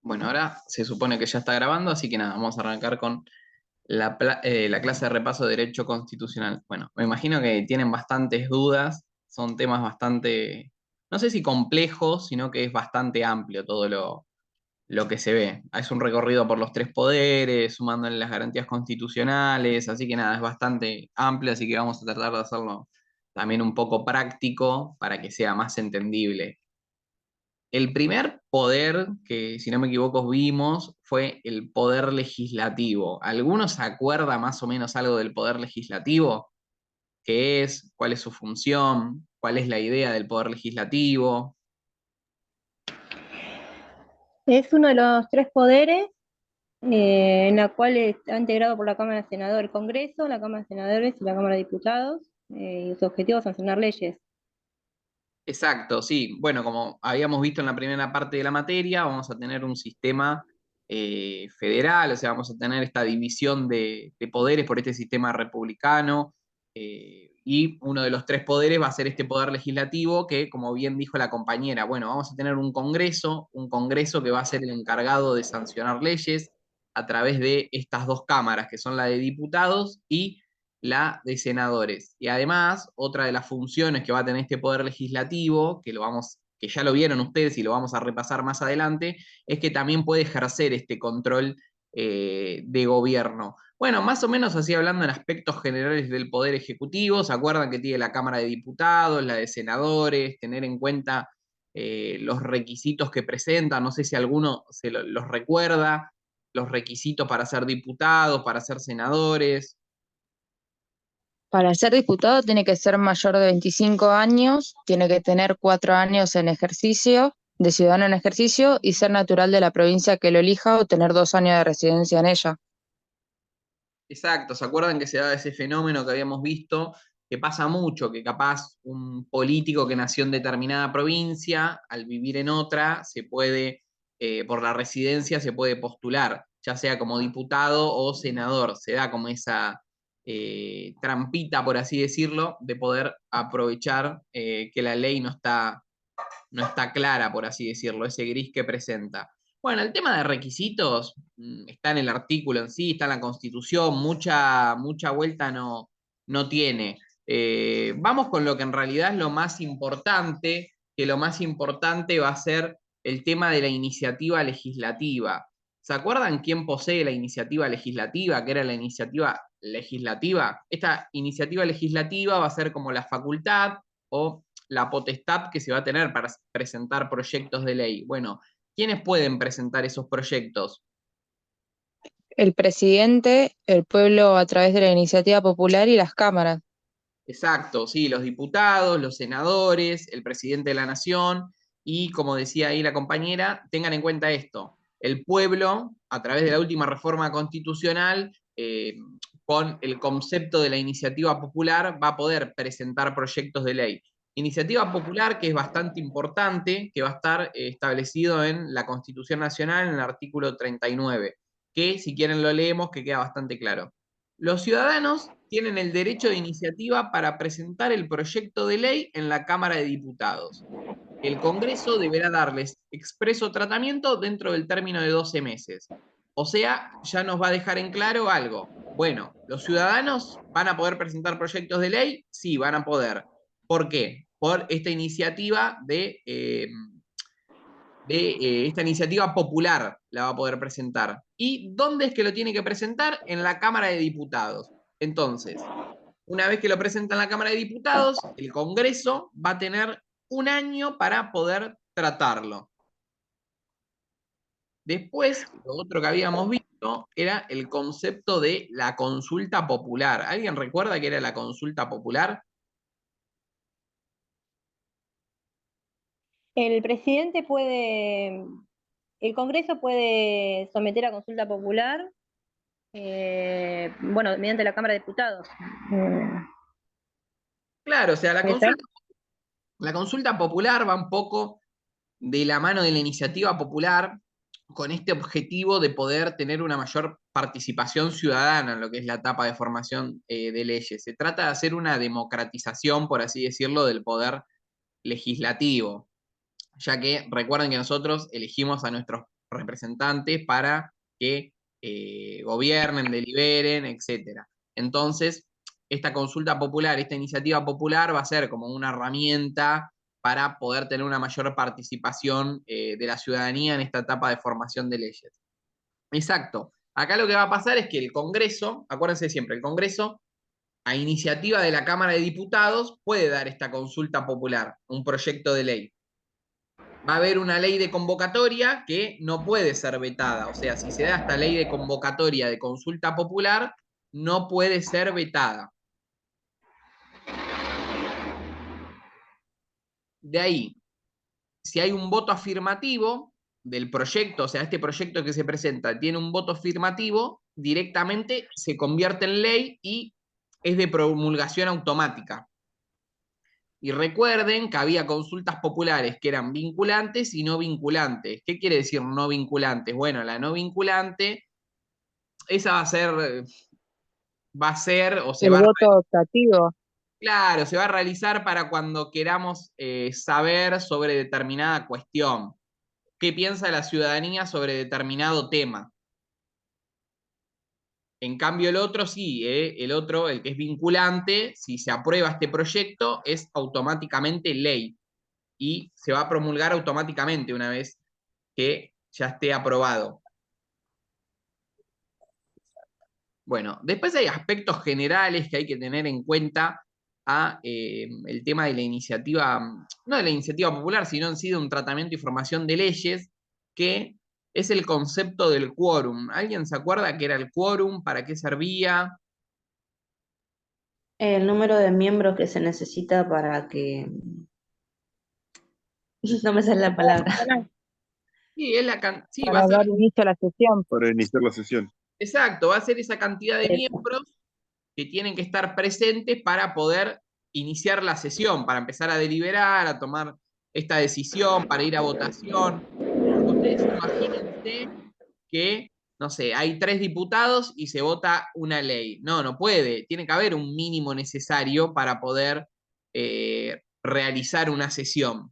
Bueno, ahora se supone que ya está grabando, así que nada, vamos a arrancar con la clase de repaso de Derecho Constitucional. Bueno, me imagino que tienen bastantes dudas, son temas bastante, no sé si complejos, sino que es bastante amplio todo lo que se ve. Es un recorrido por los tres poderes, sumándole las garantías constitucionales, así que nada, es bastante amplio, así que vamos a tratar de hacerlo también un poco práctico para que sea más entendible. El primer poder que, si no me equivoco, vimos fue el poder legislativo. ¿Alguno se acuerda más o menos algo del poder legislativo? ¿Qué es? ¿Cuál es su función? ¿Cuál es la idea del poder legislativo? Es uno de los tres poderes en la cual está integrado por la Cámara de Senadores, el Congreso, la Cámara de Senadores y la Cámara de Diputados, y su objetivo es sancionar leyes. Exacto, sí. Bueno, como habíamos visto en la primera parte de la materia, vamos a tener un sistema federal, o sea, vamos a tener esta división de poderes por este sistema republicano, y uno de los tres poderes va a ser este poder legislativo que, como bien dijo la compañera, bueno, vamos a tener un congreso que va a ser el encargado de sancionar leyes a través de estas dos cámaras, que son la de diputados y la de senadores. Y además, otra de las funciones que va a tener este poder legislativo, que ya lo vieron ustedes y lo vamos a repasar más adelante, es que también puede ejercer este control de gobierno. Bueno, más o menos así hablando en aspectos generales del Poder Ejecutivo, ¿se acuerdan que tiene la Cámara de Diputados, la de Senadores, tener en cuenta los requisitos que presentan? No sé si alguno los recuerda, los requisitos para ser diputados, para ser senadores. Para ser diputado tiene que ser mayor de 25 años, tiene que tener 4 años en ejercicio, de ciudadano en ejercicio, y ser natural de la provincia que lo elija o tener 2 años de residencia en ella. Exacto, ¿se acuerdan que se da ese fenómeno que habíamos visto, que pasa mucho, que capaz un político que nació en determinada provincia, al vivir en otra, por la residencia, se puede postular, ya sea como diputado o senador? Se da como esa trampita, por así decirlo, de poder aprovechar que la ley no está clara, por así decirlo, ese gris que presenta. Bueno, el tema de requisitos está en el artículo en sí, está en la Constitución, mucha vuelta no tiene. Vamos con lo que en realidad es lo más importante, que lo más importante va a ser el tema de la iniciativa legislativa. ¿Se acuerdan quién posee la iniciativa legislativa? ¿Qué era la iniciativa legislativa? Esta iniciativa legislativa va a ser como la facultad o la potestad que se va a tener para presentar proyectos de ley. Bueno, ¿quiénes pueden presentar esos proyectos? El presidente, el pueblo a través de la iniciativa popular y las cámaras. Exacto, sí, los diputados, los senadores, el presidente de la nación y, como decía ahí la compañera, tengan en cuenta esto, el pueblo, a través de la última reforma constitucional, con el concepto de la iniciativa popular, va a poder presentar proyectos de ley. Iniciativa popular que es bastante importante, que va a estar establecido en la Constitución Nacional en el artículo 39, que si quieren lo leemos, que queda bastante claro. Los ciudadanos tienen el derecho de iniciativa para presentar el proyecto de ley en la Cámara de Diputados. El Congreso deberá darles expreso tratamiento dentro del término de 12 meses. O sea, ya nos va a dejar en claro algo. Bueno, ¿los ciudadanos van a poder presentar proyectos de ley? Sí, van a poder. ¿Por qué? Por esta iniciativa esta iniciativa popular la va a poder presentar. ¿Y dónde es que lo tiene que presentar? En la Cámara de Diputados. Entonces, una vez que lo presenta en la Cámara de Diputados, el Congreso va a tener un año para poder tratarlo. Después, lo otro que habíamos visto era el concepto de la consulta popular. ¿Alguien recuerda qué era la consulta popular? El presidente puede, el Congreso puede someter a consulta popular, bueno, mediante la Cámara de Diputados. Claro, o sea, ¿Puede ser? la consulta popular va un poco de la mano de la iniciativa popular con este objetivo de poder tener una mayor participación ciudadana en lo que es la etapa de formación de leyes. Se trata de hacer una democratización, por así decirlo, del poder legislativo, ya que recuerden que nosotros elegimos a nuestros representantes para que gobiernen, deliberen, etc. Entonces, esta consulta popular, esta iniciativa popular va a ser como una herramienta para poder tener una mayor participación de la ciudadanía en esta etapa de formación de leyes. Exacto. Acá lo que va a pasar es que el Congreso, acuérdense siempre, el Congreso, a iniciativa de la Cámara de Diputados, puede dar esta consulta popular, un proyecto de ley. Va a haber una ley de convocatoria que no puede ser vetada. O sea, si se da esta ley de convocatoria de consulta popular, no puede ser vetada. De ahí, si hay un voto afirmativo del proyecto, o sea, este proyecto que se presenta tiene un voto afirmativo, directamente se convierte en ley y es de promulgación automática. Y recuerden que había consultas populares que eran vinculantes y no vinculantes. ¿Qué quiere decir no vinculantes? Bueno, la no vinculante, esa va a ser o se El va a, voto optativo. claro, se va a realizar para cuando queramos saber sobre determinada cuestión. ¿Qué piensa la ciudadanía sobre determinado tema? En cambio, el otro sí, el otro, el que es vinculante, si se aprueba este proyecto, es automáticamente ley y se va a promulgar automáticamente una vez que ya esté aprobado. Bueno, después hay aspectos generales que hay que tener en cuenta a el tema de la iniciativa, no de la iniciativa popular, sino en sí de un tratamiento y formación de leyes, que es el concepto del quórum. ¿Alguien se acuerda qué era el quórum? ¿Para qué servía? El número de miembros que se necesita para que... No me sale la palabra. Sí, sí, va a Para ser, dar inicio a la sesión. Para iniciar la sesión. exacto, va a ser esa cantidad de Eso. miembros que tienen que estar presentes para poder iniciar la sesión, para empezar a deliberar, a tomar esta decisión, para ir a votación. Porque ustedes imagínense que, no sé, hay 3 diputados y se vota una ley. No, no puede. Tiene que haber un mínimo necesario para poder realizar una sesión.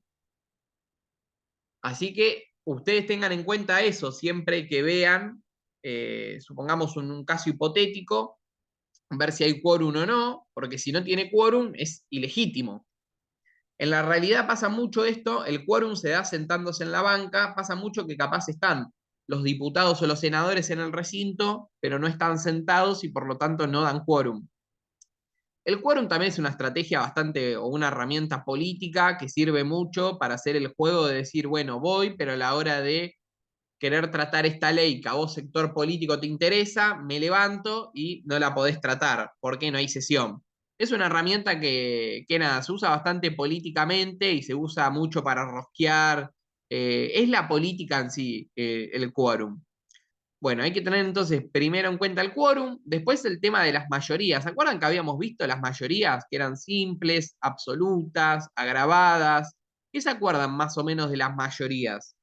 Así que ustedes tengan en cuenta eso siempre que vean, supongamos un caso hipotético, ver si hay quórum o no, porque si no tiene quórum es ilegítimo. En la realidad pasa mucho esto, el quórum se da sentándose en la banca, pasa mucho que capaz están los diputados o los senadores en el recinto, pero no están sentados y por lo tanto no dan quórum. El quórum también es una estrategia bastante, o una herramienta política que sirve mucho para hacer el juego de decir, bueno, voy, pero a la hora de querer tratar esta ley que a vos, sector político, te interesa, me levanto y no la podés tratar, porque no hay sesión. Es una herramienta que nada, se usa bastante políticamente y se usa mucho para rosquear. Es la política en sí, el quórum. Bueno, hay que tener entonces primero en cuenta el quórum, después el tema de las mayorías. ¿Se acuerdan que habíamos visto las mayorías que eran simples, absolutas, agravadas? ¿Qué se acuerdan más o menos de las mayorías?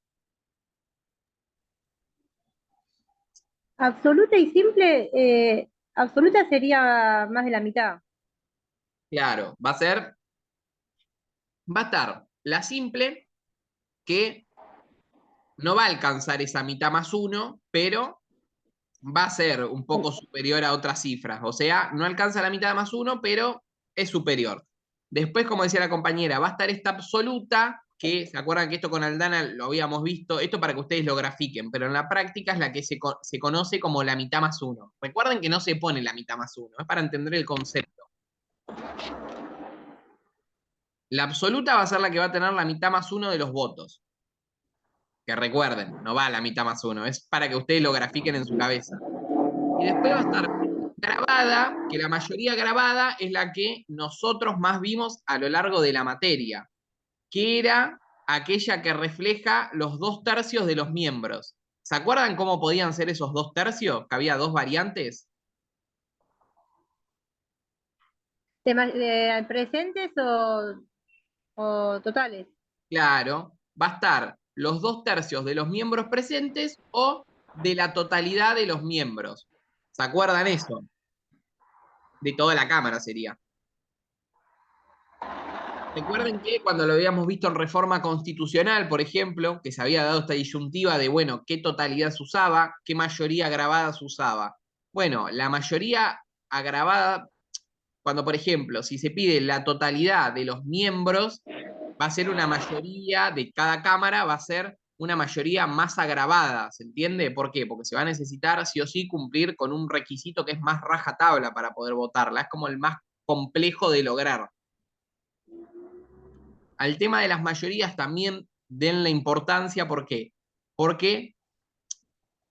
Absoluta y simple, absoluta sería más de la mitad. Claro, va a estar la simple, que no va a alcanzar esa mitad más uno, pero va a ser un poco superior a otras cifras. O sea, no alcanza la mitad más uno, pero es superior. Después, como decía la compañera, va a estar esta absoluta, que se acuerdan que esto con Aldana lo habíamos visto, esto para que ustedes lo grafiquen, pero en la práctica es la que se conoce como la mitad más uno. Recuerden que no se pone la mitad más uno, es para entender el concepto. La absoluta va a ser la que va a tener la mitad más uno de los votos. Que recuerden, no va a la mitad más uno, es para que ustedes lo grafiquen en su cabeza. Y después va a estar grabada, que la mayoría grabada es la que nosotros más vimos a lo largo de la materia, que era aquella que refleja los 2/3 de los miembros. ¿Se acuerdan cómo podían ser esos 2/3? Que había 2 variantes. ¿De presentes o totales? Claro, va a estar los 2/3 de los miembros presentes o de la totalidad de los miembros. ¿Se acuerdan eso? De toda la Cámara sería. Recuerden que cuando lo habíamos visto en reforma constitucional, por ejemplo, que se había dado esta disyuntiva de, bueno, qué totalidad se usaba, qué mayoría agravada se usaba. Bueno, la mayoría agravada, cuando, por ejemplo, si se pide la totalidad de los miembros, va a ser una mayoría de cada cámara, va a ser una mayoría más agravada, ¿se entiende? ¿Por qué? Porque se va a necesitar sí o sí cumplir con un requisito que es más rajatabla para poder votarla, es como el más complejo de lograr. Al tema de las mayorías también denle importancia, ¿por qué? Porque,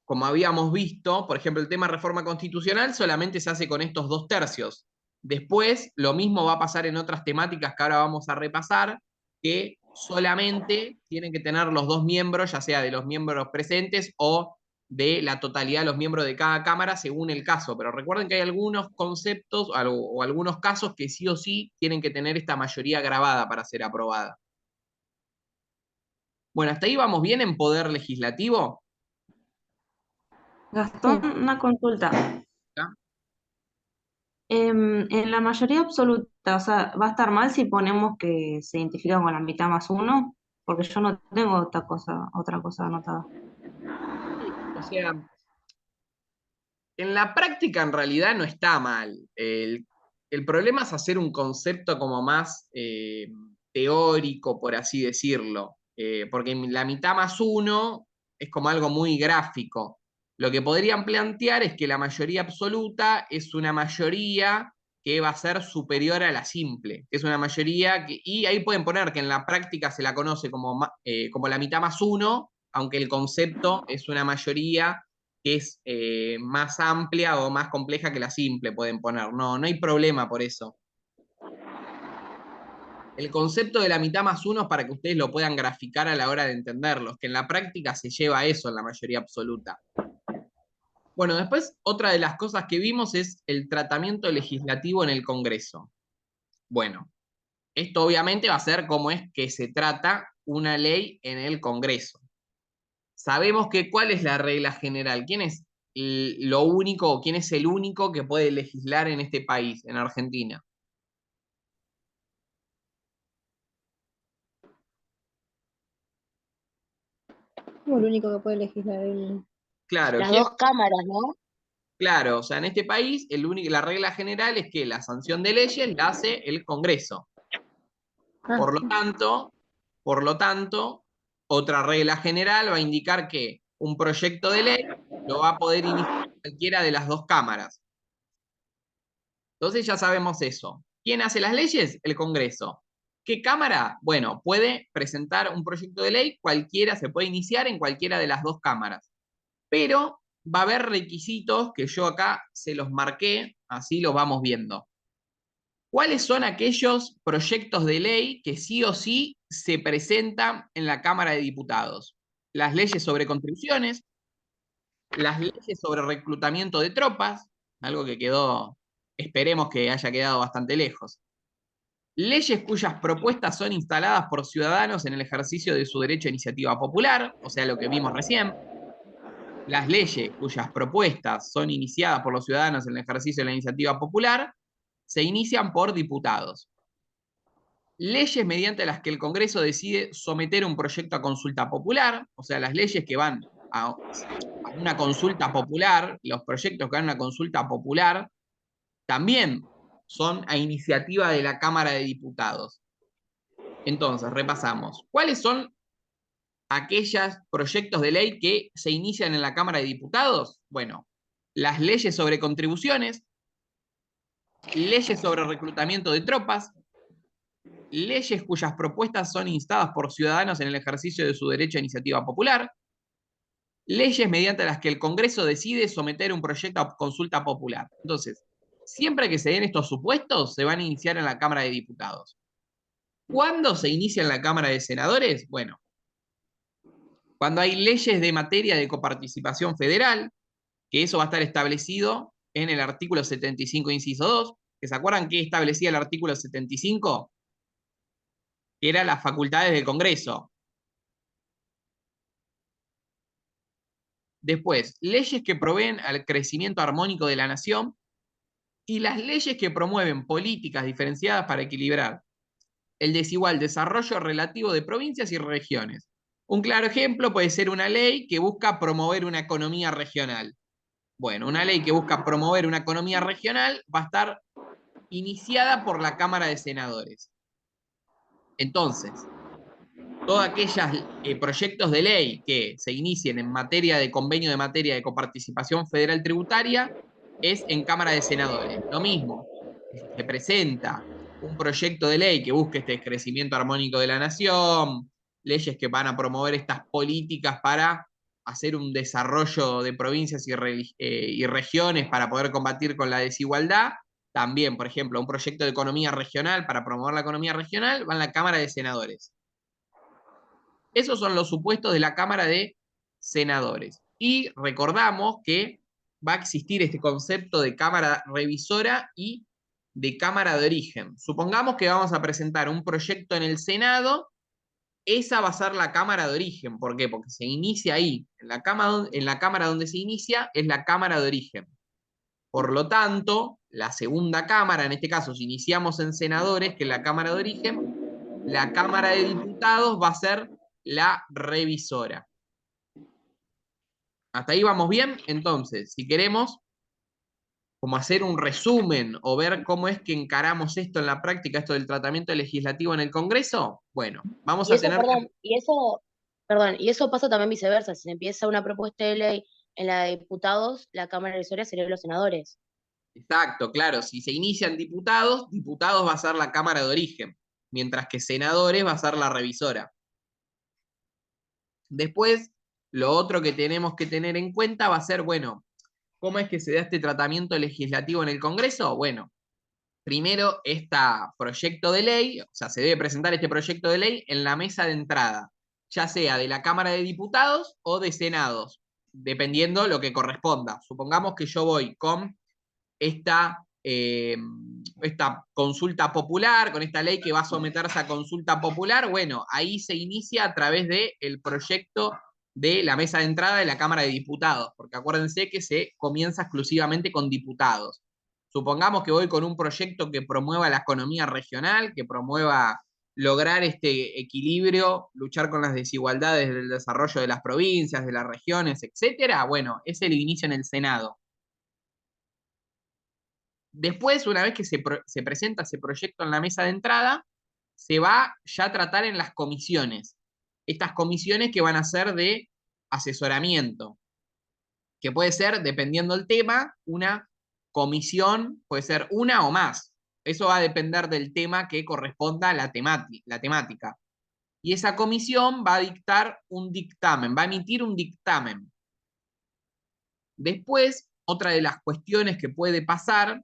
como habíamos visto, por ejemplo, el tema de reforma constitucional solamente se hace con estos 2/3. Después, lo mismo va a pasar en otras temáticas que ahora vamos a repasar, que solamente tienen que tener los 2 miembros, ya sea de los miembros presentes o de la totalidad de los miembros de cada cámara según el caso. Pero recuerden que hay algunos conceptos o algunos casos que sí o sí tienen que tener esta mayoría grabada para ser aprobada. Bueno, hasta ahí vamos bien en poder legislativo. Gastón, Sí. una consulta. ¿Ya? En la mayoría absoluta, o sea, ¿va a estar mal si ponemos que se identifica con la mitad más uno? Porque yo no tengo otra cosa anotada. O sea, en la práctica en realidad no está mal. El problema es hacer un concepto como más teórico, por así decirlo. Porque la mitad más uno es como algo muy gráfico. Lo que podrían plantear es que la mayoría absoluta es una mayoría que va a ser superior a la simple, que es una mayoría que, y ahí pueden poner que en la práctica se la conoce como la mitad más uno, aunque el concepto es una mayoría que es más amplia o más compleja que la simple, pueden poner. No, no hay problema por eso. El concepto de la mitad más uno es para que ustedes lo puedan graficar a la hora de entenderlos, que en la práctica se lleva eso en la mayoría absoluta. Bueno, después otra de las cosas que vimos es el tratamiento legislativo en el Congreso. Bueno, esto obviamente va a ser cómo es que se trata una ley en el Congreso. Sabemos que cuál es la regla general, quién es lo único o quién es el único que puede legislar en este país, en Argentina. Como el único que puede legislar Claro, Las dos cámaras, ¿no? claro, o sea, en este país la regla general es que la sanción de leyes la hace el Congreso. Ah, Por lo tanto, por lo tanto, otra regla general va a indicar que un proyecto de ley lo va a poder iniciar cualquiera de las dos cámaras. Entonces ya sabemos eso. ¿Quién hace las leyes? El Congreso. ¿Qué cámara? Bueno, puede presentar un proyecto de ley, cualquiera se puede iniciar en cualquiera de las dos cámaras. Pero va a haber requisitos que yo acá se los marqué, así los vamos viendo. ¿Cuáles son aquellos proyectos de ley que sí o sí se presentan en la Cámara de Diputados? Las leyes sobre contribuciones, las leyes sobre reclutamiento de tropas, algo que quedó, esperemos que haya quedado bastante lejos. Leyes cuyas propuestas son instaladas por ciudadanos en el ejercicio de su derecho a iniciativa popular, o sea, lo que vimos recién. Las leyes cuyas propuestas son iniciadas por los ciudadanos en el ejercicio de la iniciativa popular se inician por diputados. Leyes mediante las que el Congreso decide someter un proyecto a consulta popular, o sea, las leyes que van a una consulta popular, los proyectos que van a una consulta popular, también son a iniciativa de la Cámara de Diputados. Entonces, repasamos. ¿Cuáles son aquellos proyectos de ley que se inician en la Cámara de Diputados? Bueno, las leyes sobre contribuciones, leyes sobre reclutamiento de tropas, leyes cuyas propuestas son instadas por ciudadanos en el ejercicio de su derecho a iniciativa popular, leyes mediante las que el Congreso decide someter un proyecto a consulta popular. Entonces, siempre que se den estos supuestos, se van a iniciar en la Cámara de Diputados. ¿Cuándo se inicia en la Cámara de Senadores? Bueno, cuando hay leyes de materia de coparticipación federal, que eso va a estar establecido en el artículo 75, inciso 2, que se acuerdan que establecía el artículo 75, que eran las facultades del Congreso. Después, leyes que proveen al crecimiento armónico de la nación y las leyes que promueven políticas diferenciadas para equilibrar el desigual desarrollo relativo de provincias y regiones. Un claro ejemplo puede ser una ley que busca promover una economía regional. Bueno, una ley que busca promover una economía regional va a estar iniciada por la Cámara de Senadores. Entonces, todos aquellos proyectos de ley que se inicien en materia de convenio de materia de coparticipación federal tributaria es en Cámara de Senadores. Lo mismo, se presenta un proyecto de ley que busque este crecimiento armónico de la nación, leyes que van a promover estas políticas para hacer un desarrollo de provincias y regiones para poder combatir con la desigualdad. También, por ejemplo, un proyecto de economía regional para promover la economía regional va en la Cámara de Senadores. Esos son los supuestos de la Cámara de Senadores. Y recordamos que va a existir este concepto de Cámara Revisora y de Cámara de Origen. Supongamos que vamos a presentar un proyecto en el Senado, esa va a ser la Cámara de Origen. ¿Por qué? Porque se inicia ahí. En la Cámara donde se inicia es la Cámara de Origen. Por lo tanto, la segunda Cámara, en este caso, si iniciamos en senadores, que es la Cámara de Origen, la Cámara de Diputados va a ser la revisora. ¿Hasta ahí vamos bien? Entonces, si queremos como hacer un resumen o ver cómo es que encaramos esto en la práctica, esto del tratamiento legislativo en el Congreso, bueno, vamos Y a eso, tener que... perdón, y eso pasa también viceversa. Si se empieza una propuesta de ley en la de diputados, la Cámara Revisoria serían los senadores. Exacto, claro, si se inician diputados, diputados va a ser la Cámara de Origen, mientras que senadores va a ser la revisora. Después, lo otro que tenemos que tener en cuenta va a ser, bueno, ¿cómo es que se da este tratamiento legislativo en el Congreso? Bueno, primero, este proyecto de ley, o sea, se debe presentar este proyecto de ley en la mesa de entrada, ya sea de la Cámara de Diputados o de Senados, dependiendo lo que corresponda. Supongamos que yo voy con esta consulta popular, con esta ley que va a someterse a consulta popular, bueno, ahí se inicia a través del proyecto de la mesa de entrada de la Cámara de Diputados, porque acuérdense que se comienza exclusivamente con diputados. Supongamos que voy con un proyecto que promueva la economía regional, que promueva lograr este equilibrio, luchar con las desigualdades del desarrollo de las provincias, de las regiones, etcétera. Bueno, ese lo inicia en el Senado. Después, una vez que se presenta ese proyecto en la mesa de entrada, se va ya a tratar en las comisiones. Estas comisiones que van a ser de asesoramiento, que puede ser, dependiendo del tema, una comisión, puede ser una o más. Eso va a depender del tema que corresponda a la temática. Y esa comisión va a dictar un dictamen, va a emitir un dictamen. Después, otra de las cuestiones que puede pasar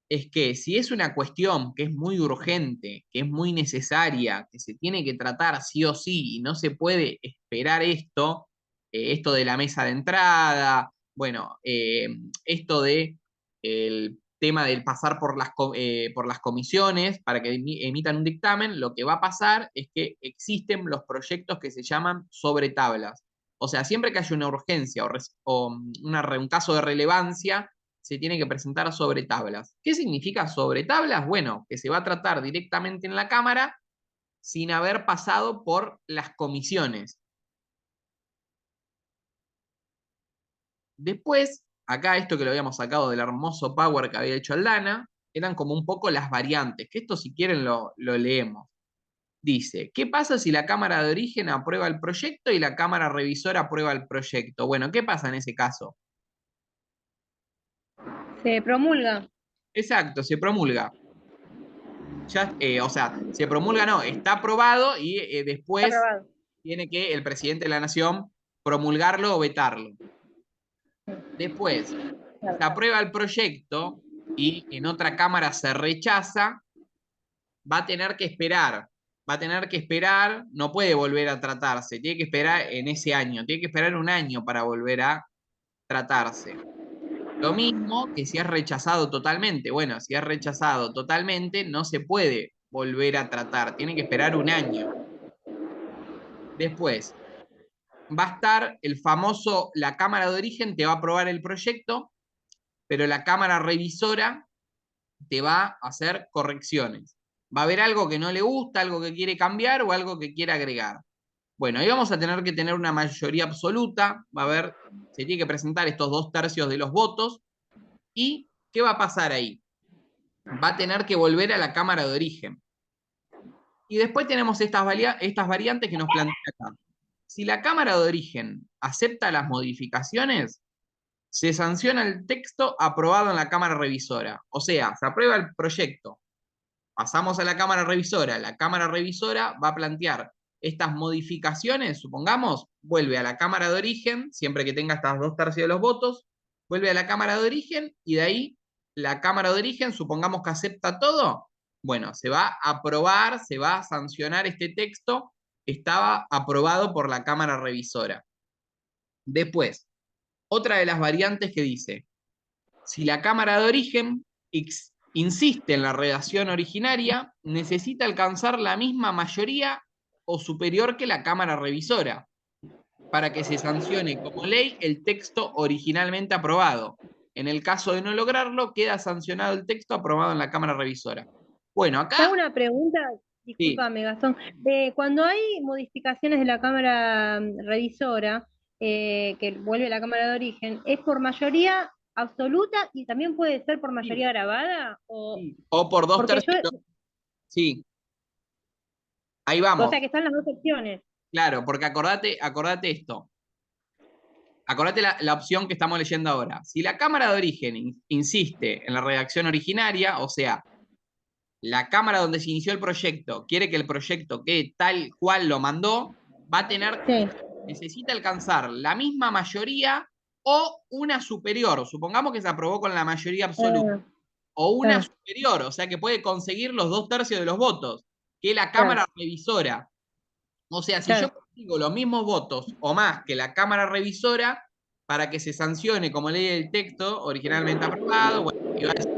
es que si es una cuestión que es muy urgente, que es muy necesaria, que se tiene que tratar sí o sí, y no se puede esperar esto de la mesa de entrada, bueno, esto de el tema del pasar por las comisiones para que emitan un dictamen, lo que va a pasar es que existen los proyectos que se llaman sobre tablas. O sea, siempre que haya una urgencia o un caso de relevancia, se tiene que presentar sobre tablas. ¿Qué significa sobre tablas? Bueno, que se va a tratar directamente en la Cámara sin haber pasado por las comisiones. Después, acá esto que lo habíamos sacado del hermoso Power que había hecho Aldana, eran como un poco las variantes, que esto si quieren lo leemos. Dice, ¿qué pasa si la Cámara de Origen aprueba el proyecto y la Cámara Revisora aprueba el proyecto? Bueno, ¿qué pasa en ese caso? Se promulga. Exacto, se promulga. Ya, o sea, se promulga, no, está aprobado y Está después aprobado. tiene que el presidente de la Nación promulgarlo o vetarlo. Después, se aprueba el proyecto y en otra Cámara se rechaza, va a tener que esperar. Va a tener que esperar, no puede volver a tratarse, tiene que esperar en ese año, tiene que esperar un año para volver a tratarse. Lo mismo que si es rechazado totalmente. Bueno, si es rechazado totalmente, no se puede volver a tratar, tiene que esperar un año. Después, va a estar el famoso, la Cámara de Origen te va a aprobar el proyecto, pero la Cámara Revisora te va a hacer correcciones. Va a haber algo que no le gusta, algo que quiere cambiar o algo que quiere agregar. Bueno, ahí vamos a tener que tener una mayoría absoluta, va a haber, se tiene que presentar estos 2/3 de los votos, y ¿qué va a pasar ahí? Va a tener que volver a la Cámara de Origen. Y después tenemos estas variantes que nos plantea acá. Si la Cámara de Origen acepta las modificaciones, se sanciona el texto aprobado en la Cámara Revisora. O sea, se aprueba el proyecto, pasamos a la Cámara Revisora, la Cámara Revisora va a plantear estas modificaciones, supongamos, vuelve a la Cámara de Origen, siempre que tenga estas 2/3 de los votos, vuelve a la Cámara de Origen y de ahí la Cámara de Origen, supongamos que acepta todo, bueno, se va a aprobar, se va a sancionar este texto, estaba aprobado por la Cámara Revisora. Después, otra de las variantes que dice, si la Cámara de Origen insiste en la redacción originaria, necesita alcanzar la misma mayoría o superior que la Cámara Revisora para que se sancione como ley el texto originalmente aprobado. En el caso de no lograrlo, queda sancionado el texto aprobado en la Cámara Revisora. Bueno, Te hago acá... una pregunta, Sí, discúlpame, Gastón. Cuando hay modificaciones de la Cámara Revisora, que vuelve a la Cámara de Origen, ¿es por mayoría absoluta y también puede ser por mayoría grabada? sí. O por Porque 2/3. Sí, ahí o vamos. sea que están las dos opciones. Claro, porque acordate esto. Acordate la opción que estamos leyendo ahora. Si la Cámara de Origen insiste en la redacción originaria, o sea, la Cámara donde se inició el proyecto quiere que el proyecto quede tal cual lo mandó, va a tener, Sí. necesita alcanzar la misma mayoría o una superior. Supongamos que se aprobó con la mayoría absoluta. Ah, O una claro, superior, o sea que puede conseguir los 2/3 de los votos, que la claro, Cámara Revisora. O sea, si yo claro. consigo los mismos votos o más que la Cámara Revisora, para que se sancione como ley el texto originalmente aprobado, bueno, y va a decir,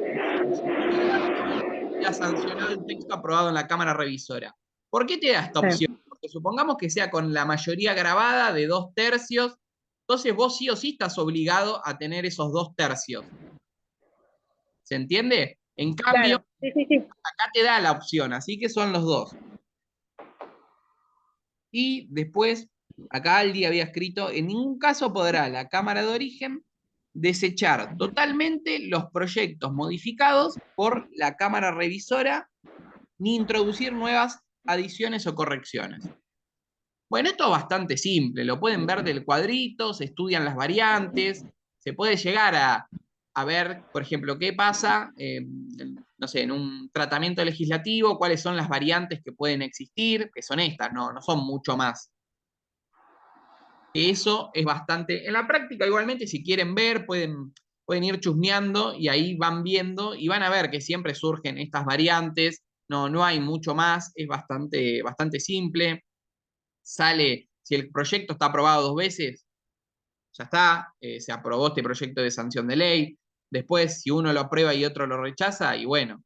ya sancionado el texto aprobado en la Cámara Revisora. ¿Por qué te da esta Claro. opción? Porque supongamos que sea con la mayoría grabada de 2/3, entonces vos sí o sí estás obligado a tener esos 2/3. ¿Se entiende? En cambio, Claro, sí, sí, sí. acá te da la opción, así que son los dos. Y después, acá Aldi había escrito, en ningún caso podrá la Cámara de Origen desechar totalmente los proyectos modificados por la Cámara Revisora ni introducir nuevas adiciones o correcciones. Bueno, esto es bastante simple, lo pueden ver del cuadrito, se estudian las variantes, se puede llegar a ver, por ejemplo, qué pasa, no sé, en un tratamiento legislativo, cuáles son las variantes que pueden existir, que son estas, no son mucho más. Eso es bastante, en la práctica igualmente si quieren ver, pueden ir chusmeando y ahí van viendo y van a ver que siempre surgen estas variantes, no hay mucho más, es bastante simple. Sale, si el proyecto está aprobado 2 veces, ya está, se aprobó este proyecto de sanción de ley. Después, si uno lo aprueba y otro lo rechaza, y bueno,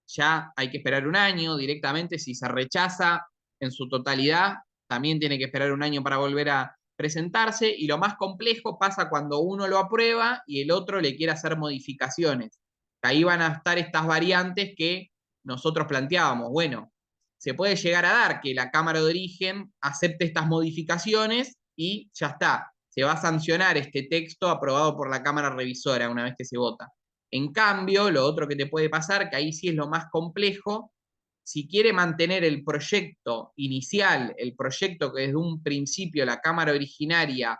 ya hay que esperar un año directamente. Si se rechaza en su totalidad, también tiene que esperar un año para volver a presentarse. Y lo más complejo pasa cuando uno lo aprueba y el otro le quiere hacer modificaciones. Ahí van a estar estas variantes que nosotros planteábamos. Bueno, se puede llegar a dar que la Cámara de Origen acepte estas modificaciones y ya está. Se va a sancionar este texto aprobado por la Cámara Revisora una vez que se vota. En cambio, lo otro que te puede pasar, que ahí sí es lo más complejo, si quiere mantener el proyecto inicial, el proyecto que desde un principio la Cámara originaria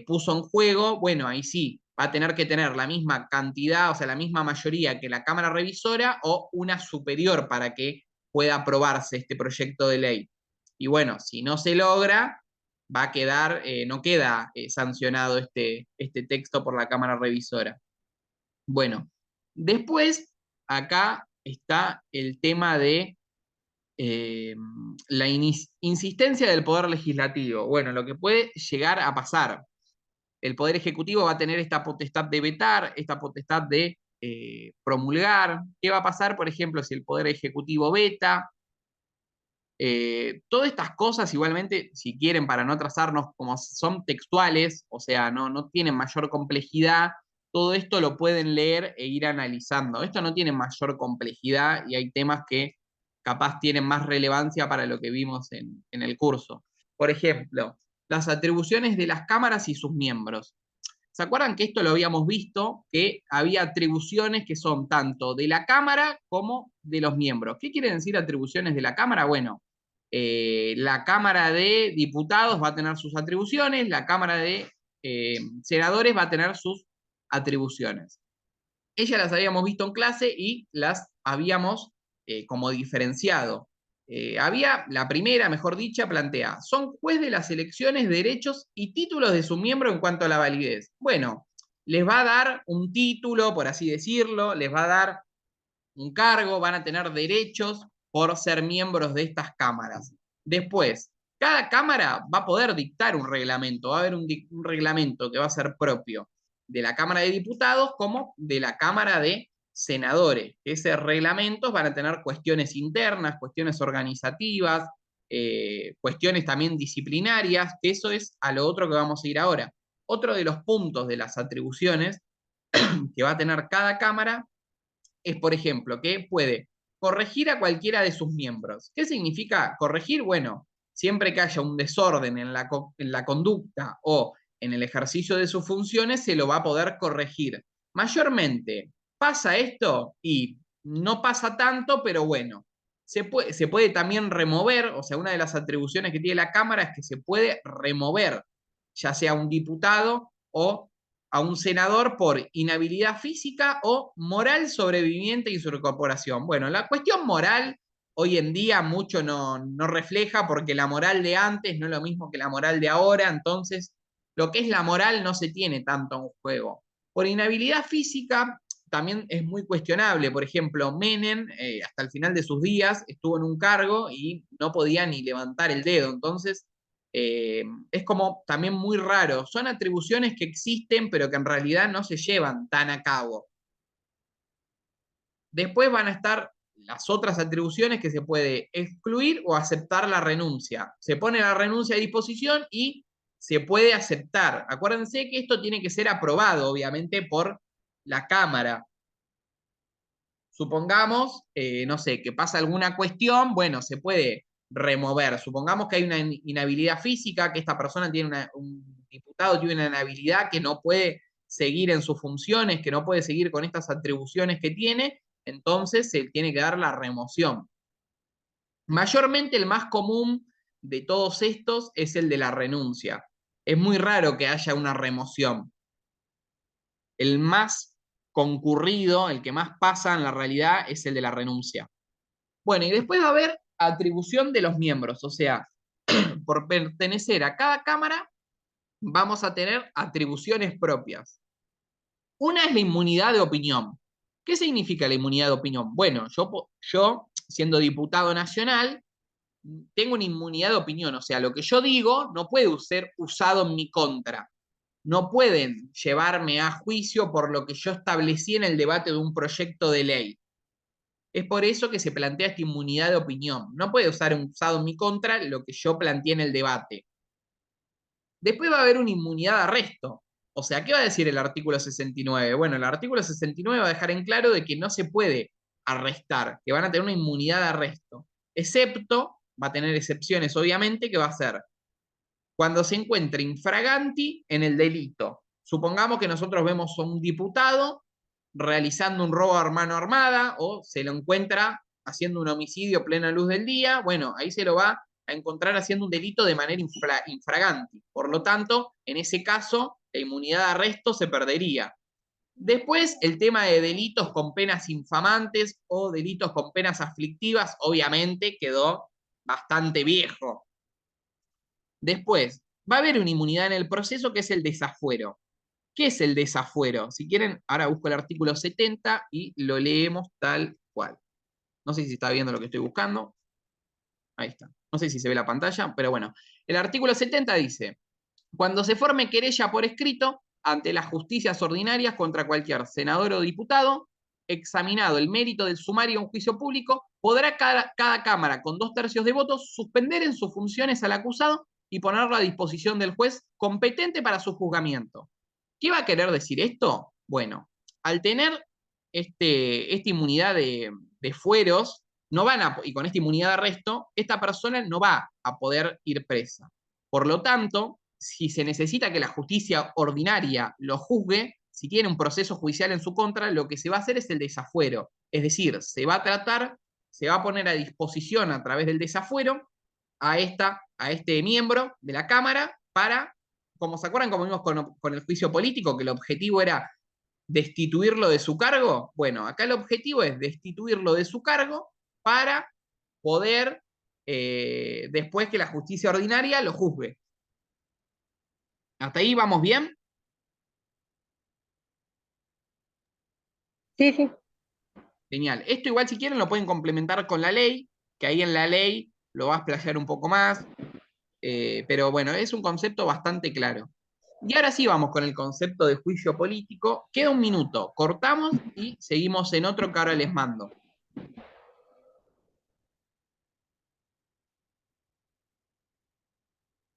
puso en juego, bueno, ahí sí, va a tener que tener la misma cantidad, o sea, la misma mayoría que la Cámara revisora o una superior para que pueda aprobarse este proyecto de ley. Y bueno, si no se logra, va a quedar, no queda sancionado este texto por la Cámara revisora. Bueno, después acá está el tema de la insistencia del Poder Legislativo. Bueno, lo que puede llegar a pasar. El Poder Ejecutivo va a tener esta potestad de vetar, esta potestad de promulgar. ¿Qué va a pasar, por ejemplo, si el Poder Ejecutivo veta? Todas estas cosas, igualmente, si quieren, para no trazarnos, como son textuales, o sea, no tienen mayor complejidad, todo esto lo pueden leer e ir analizando. Esto no tiene mayor complejidad y hay temas que capaz tienen más relevancia para lo que vimos en el curso. Por ejemplo, las atribuciones de las cámaras y sus miembros. ¿Se acuerdan que esto lo habíamos visto? Que había atribuciones que son tanto de la Cámara como de los miembros. ¿Qué quieren decir atribuciones de la Cámara? Bueno, la Cámara de Diputados va a tener sus atribuciones, la Cámara de Senadores va a tener sus atribuciones. Ellas las habíamos visto en clase y las habíamos como diferenciado. Había, la primera, mejor dicha, plantea, son juez de las elecciones, derechos y títulos de su miembro en cuanto a la validez. Bueno, les va a dar un título, por así decirlo, les va a dar un cargo, van a tener derechos por ser miembros de estas cámaras. Después, cada cámara va a poder dictar un reglamento, va a haber un reglamento que va a ser propio de la Cámara de Diputados como de la Cámara de Senadores. Esos reglamentos van a tener cuestiones internas, cuestiones organizativas, cuestiones también disciplinarias, que eso es a lo otro que vamos a ir ahora. Otro de los puntos de las atribuciones que va a tener cada Cámara es, por ejemplo, que puede corregir a cualquiera de sus miembros. ¿Qué significa corregir? Bueno, siempre que haya un desorden en la conducta o en el ejercicio de sus funciones, se lo va a poder corregir. Mayormente, ¿pasa esto? Y no pasa tanto, pero bueno, se puede también remover, o sea, una de las atribuciones que tiene la Cámara es que se puede remover, ya sea un diputado o a un senador por inhabilidad física o moral sobreviviente y su incorporación. Bueno, la cuestión moral hoy en día mucho no refleja porque la moral de antes no es lo mismo que la moral de ahora, entonces lo que es la moral no se tiene tanto en juego. Por inhabilidad física también es muy cuestionable. Por ejemplo, Menem, hasta el final de sus días, estuvo en un cargo y no podía ni levantar el dedo. Entonces, es como también muy raro. Son atribuciones que existen, pero que en realidad no se llevan tan a cabo. Después van a estar las otras atribuciones que se puede excluir o aceptar la renuncia. Se pone la renuncia a disposición y se puede aceptar. Acuérdense que esto tiene que ser aprobado, obviamente, por la Cámara. Supongamos, no sé, que pasa alguna cuestión, bueno, se puede remover. Supongamos que hay una inhabilidad física, que esta persona tiene un diputado tiene una inhabilidad que no puede seguir en sus funciones, que no puede seguir con estas atribuciones que tiene, entonces se tiene que dar la remoción. Mayormente el más común de todos estos es el de la renuncia. Es muy raro que haya una remoción. El más concurrido, el que más pasa en la realidad, es el de la renuncia. Bueno, y después va a haber atribución de los miembros, o sea, por pertenecer a cada cámara vamos a tener atribuciones propias. Una es la inmunidad de opinión. ¿Qué significa la inmunidad de opinión? Bueno, yo siendo diputado nacional, tengo una inmunidad de opinión, o sea, lo que yo digo no puede ser usado en mi contra. No pueden llevarme a juicio por lo que yo establecí en el debate de un proyecto de ley. Es por eso que se plantea esta inmunidad de opinión. No puede usar usado en mi contra lo que yo planteé en el debate. Después va a haber una inmunidad de arresto. O sea, ¿qué va a decir el artículo 69? Bueno, el artículo 69 va a dejar en claro de que no se puede arrestar, que van a tener una inmunidad de arresto. Excepto, va a tener excepciones obviamente, que va a ser cuando se encuentre infraganti en el delito. Supongamos que nosotros vemos a un diputado realizando un robo a mano armada o se lo encuentra haciendo un homicidio a plena luz del día, bueno, ahí se lo va a encontrar haciendo un delito de manera infraganti. Por lo tanto, en ese caso, la inmunidad de arresto se perdería. Después, el tema de delitos con penas infamantes o delitos con penas aflictivas, obviamente quedó bastante viejo. Después, va a haber una inmunidad en el proceso que es el desafuero. ¿Qué es el desafuero? Si quieren, ahora busco el artículo 70 y lo leemos tal cual. No sé si está viendo lo que estoy buscando. Ahí está. No sé si se ve la pantalla, pero bueno. El artículo 70 dice, cuando se forme querella por escrito ante las justicias ordinarias contra cualquier senador o diputado, examinado el mérito del sumario en juicio público, podrá cada Cámara con 2/3 de votos suspender en sus funciones al acusado y ponerlo a disposición del juez competente para su juzgamiento. ¿Qué va a querer decir esto? Bueno, al tener esta inmunidad de fueros, no van a, y con esta inmunidad de arresto, esta persona no va a poder ir presa. Por lo tanto, si se necesita que la justicia ordinaria lo juzgue, si tiene un proceso judicial en su contra, lo que se va a hacer es el desafuero. Es decir, se va a poner a disposición a través del desafuero a este miembro de la Cámara para, como se acuerdan, como vimos con el juicio político, que el objetivo era destituirlo de su cargo. Bueno, acá el objetivo es destituirlo de su cargo para poder, después que la justicia ordinaria lo juzgue. ¿Hasta ahí vamos bien? Sí, sí. Genial. Esto igual si quieren lo pueden complementar con la ley, que ahí en la ley lo va a explayar un poco más, pero bueno, es un concepto bastante claro. Y ahora sí vamos con el concepto de juicio político. Queda un minuto, cortamos y seguimos en otro que ahora les mando.